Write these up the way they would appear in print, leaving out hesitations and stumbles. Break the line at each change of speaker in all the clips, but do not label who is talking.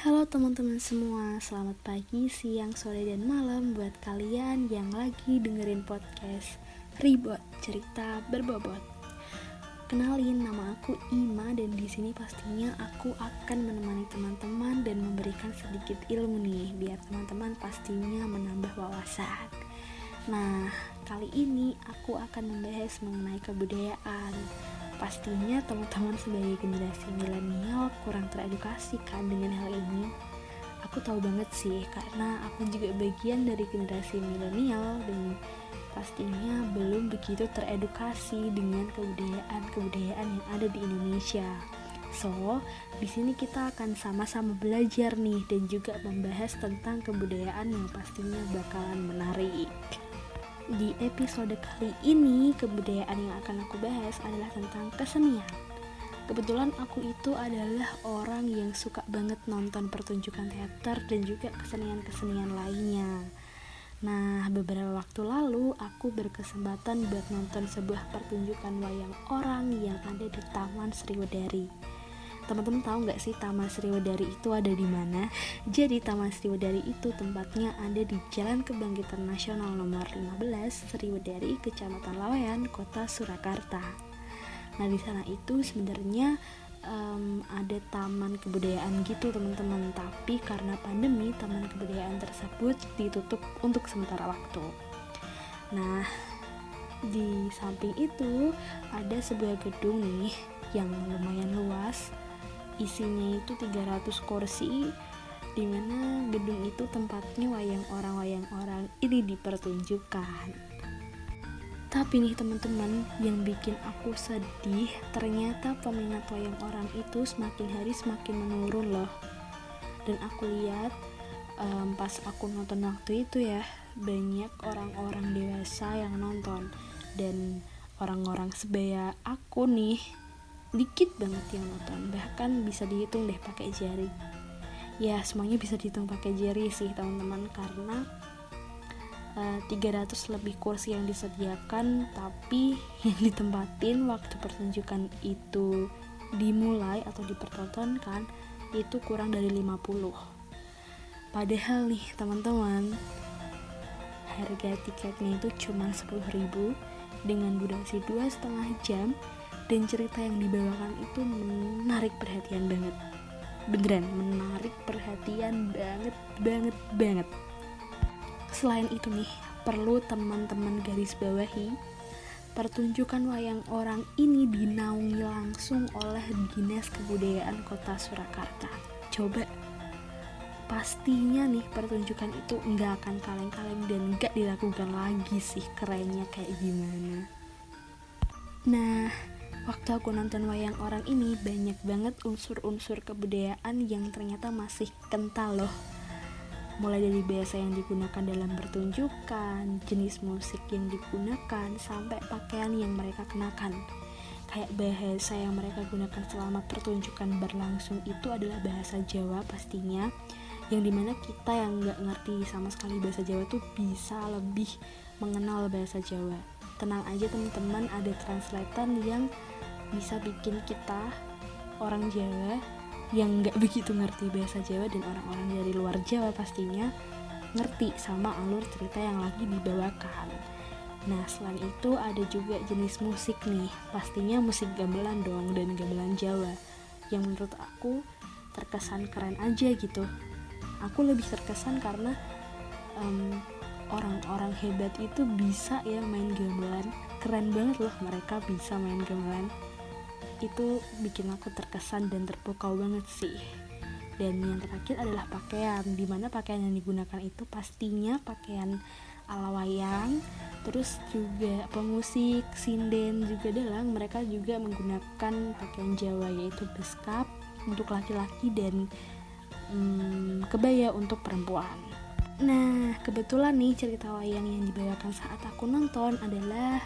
Halo teman-teman semua, selamat pagi, siang, sore, dan malam buat kalian yang lagi dengerin podcast Ribot Cerita Berbobot. Kenalin, nama aku Ima dan di sini pastinya aku akan menemani teman-teman dan memberikan sedikit ilmu nih, biar teman-teman pastinya menambah wawasan. Nah, kali ini aku akan membahas mengenai kebudayaan. Pastinya teman-teman sebagai generasi milenial kurang teredukasi kan dengan hal ini. Aku tahu banget sih karena aku juga bagian dari generasi milenial dan pastinya belum begitu teredukasi dengan kebudayaan yang ada di Indonesia. So, di sini kita akan sama-sama belajar nih dan juga membahas tentang kebudayaan yang pastinya bakalan menarik. Di episode kali ini, kebudayaan yang akan aku bahas adalah tentang kesenian. Kebetulan aku itu adalah orang yang suka banget nonton pertunjukan teater dan juga kesenian-kesenian lainnya. Nah, beberapa waktu lalu aku berkesempatan buat nonton sebuah pertunjukan wayang orang yang ada di Taman Sriwedari. Teman-teman tahu nggak sih Taman Sriwedari itu ada di mana? Jadi Taman Sriwedari itu tempatnya ada di Jalan Kebangkitan Nasional nomor 15 Sriwedari, Kecamatan Laweyan, Kota Surakarta. Nah di sana itu sebenarnya ada taman kebudayaan gitu teman-teman. Tapi karena pandemi, taman kebudayaan tersebut ditutup untuk sementara waktu. Nah di samping itu ada sebuah gedung nih yang lumayan luas. Isinya itu 300 kursi, dimana gedung itu tempatnya wayang orang ini dipertunjukkan. Tapi nih teman-teman, yang bikin aku sedih, ternyata peminat wayang orang itu semakin hari semakin menurun loh. Dan aku lihat pas aku nonton waktu itu ya, banyak orang-orang dewasa yang nonton, dan orang-orang sebaya aku nih dikit banget yang nonton, bahkan bisa dihitung deh pakai jari. Ya semuanya bisa dihitung pakai jari sih teman-teman, karena 300 lebih kursi yang disediakan, tapi yang ditempatin waktu pertunjukan itu dimulai atau dipertontonkan itu kurang dari 50. Padahal nih teman-teman, harga tiketnya itu cuma 10.000 dengan durasi 2,5 jam. Dan cerita yang dibawakan itu menarik perhatian banget. Beneran menarik perhatian banget. Selain itu nih, perlu teman-teman garis bawahi, pertunjukan wayang orang ini dinaungi langsung oleh Dinas Kebudayaan Kota Surakarta. Coba, pastinya nih pertunjukan itu nggak akan kaleng-kaleng dan nggak dilakukan lagi sih. Kerennya kayak gimana. Nah, waktu aku nonton wayang orang ini, banyak banget unsur-unsur kebudayaan yang ternyata masih kental loh. Mulai dari bahasa yang digunakan dalam pertunjukan, jenis musik yang digunakan, sampai pakaian yang mereka kenakan. Kayak bahasa yang mereka gunakan selama pertunjukan berlangsung itu adalah bahasa Jawa pastinya, yang dimana kita yang gak ngerti sama sekali bahasa Jawa tuh bisa lebih mengenal bahasa Jawa. Tenang aja teman-teman, ada translator yang bisa bikin kita orang Jawa yang gak begitu ngerti bahasa Jawa dan orang-orang dari luar Jawa pastinya ngerti sama alur cerita yang lagi dibawakan. Nah selain itu ada juga jenis musik nih, pastinya musik gamelan dong, dan gamelan Jawa yang menurut aku terkesan keren aja gitu. Aku lebih terkesan karena orang-orang hebat itu bisa ya main gamelan. Keren banget loh mereka bisa main gamelan. Itu bikin aku terkesan dan terpukau banget sih. Dan yang terakhir adalah pakaian, dimana pakaian yang digunakan itu pastinya pakaian ala wayang. Terus juga pemusik, sinden juga dalang, mereka juga menggunakan pakaian Jawa, yaitu beskap untuk laki-laki dan kebaya untuk perempuan. Nah kebetulan nih cerita wayang yang dibawakan saat aku nonton adalah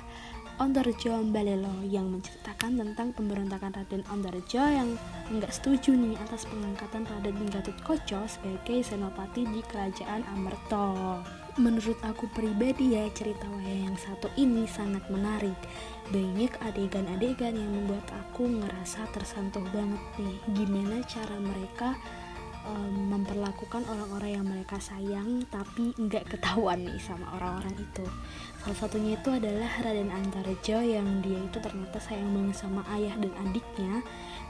Ontorjo Mbalelo, yang menceritakan tentang pemberontakan Raden Ontorjo yang enggak setuju nih atas pengangkatan Raden Gatotkaca sebagai senopati di Kerajaan Amerta. Menurut aku pribadi ya, cerita wayang yang satu ini sangat menarik. Banyak adegan-adegan yang membuat aku ngerasa tersentuh banget nih. Gimana cara mereka memperlakukan orang-orang yang mereka sayang tapi nggak ketahuan nih sama orang-orang itu. Salah satunya itu adalah Raden Antareja yang dia itu ternyata sayang banget sama ayah dan adiknya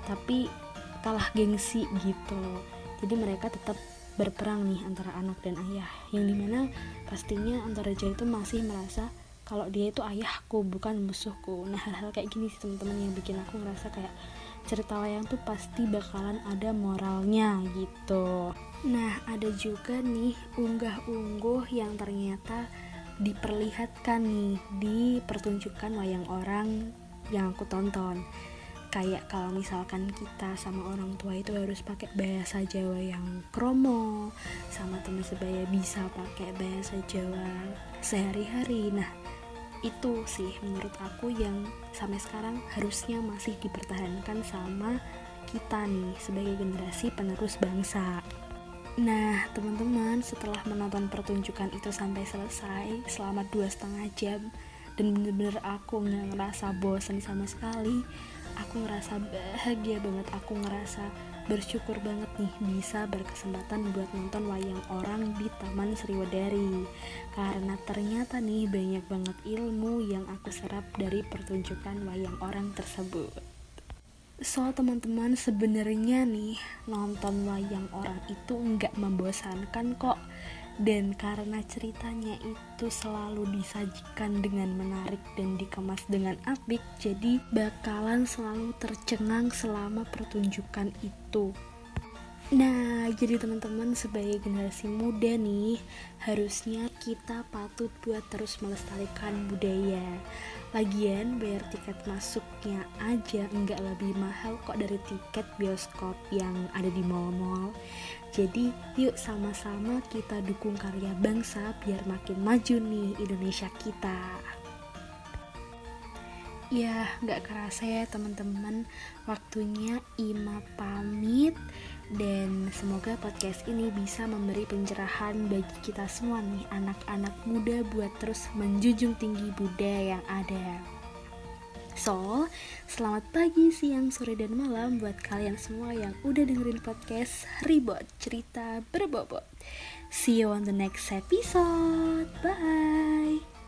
tapi kalah gengsi gitu. Jadi mereka tetap berperang nih antara anak dan ayah, yang dimana pastinya Antareja itu masih merasa kalau dia itu ayahku bukan musuhku. Nah, hal-hal kayak gini sih teman-teman yang bikin aku ngerasa kayak cerita wayang tuh pasti bakalan ada moralnya gitu. Nah, ada juga nih unggah-ungguh yang ternyata diperlihatkan nih di pertunjukan wayang orang yang aku tonton. Kayak kalau misalkan kita sama orang tua itu harus pakai bahasa Jawa yang kromo, sama teman sebaya bisa pakai bahasa Jawa sehari-hari. Nah, itu sih menurut aku yang sampai sekarang harusnya masih dipertahankan sama kita nih sebagai generasi penerus bangsa. Nah teman-teman, setelah menonton pertunjukan itu sampai selesai selama 2,5 jam dan bener-bener aku gak ngerasa bosan sama sekali, aku ngerasa bahagia banget, aku ngerasa bersyukur banget nih bisa berkesempatan buat nonton wayang orang di Taman Sriwedari, karena ternyata nih banyak banget ilmu yang aku serap dari pertunjukan wayang orang tersebut. So teman-teman, sebenarnya nih nonton wayang orang itu nggak membosankan kok. Dan karena ceritanya itu selalu disajikan dengan menarik dan dikemas dengan apik, jadi bakalan selalu tercengang selama pertunjukan itu. Nah, jadi teman-teman sebagai generasi muda nih, harusnya kita patut buat terus melestarikan budaya. Lagian bayar tiket masuknya aja nggak lebih mahal kok dari tiket bioskop yang ada di mall-mall. Jadi yuk sama-sama kita dukung karya bangsa biar makin maju nih Indonesia kita. Ya, gak kerasa ya teman-teman, waktunya Ima pamit. Dan semoga podcast ini bisa memberi pencerahan bagi kita semua nih, anak-anak muda, buat terus menjunjung tinggi budaya yang ada. So, selamat pagi, siang, sore, dan malam buat kalian semua yang udah dengerin podcast Ribot Cerita Berbobot. See you on the next episode. Bye.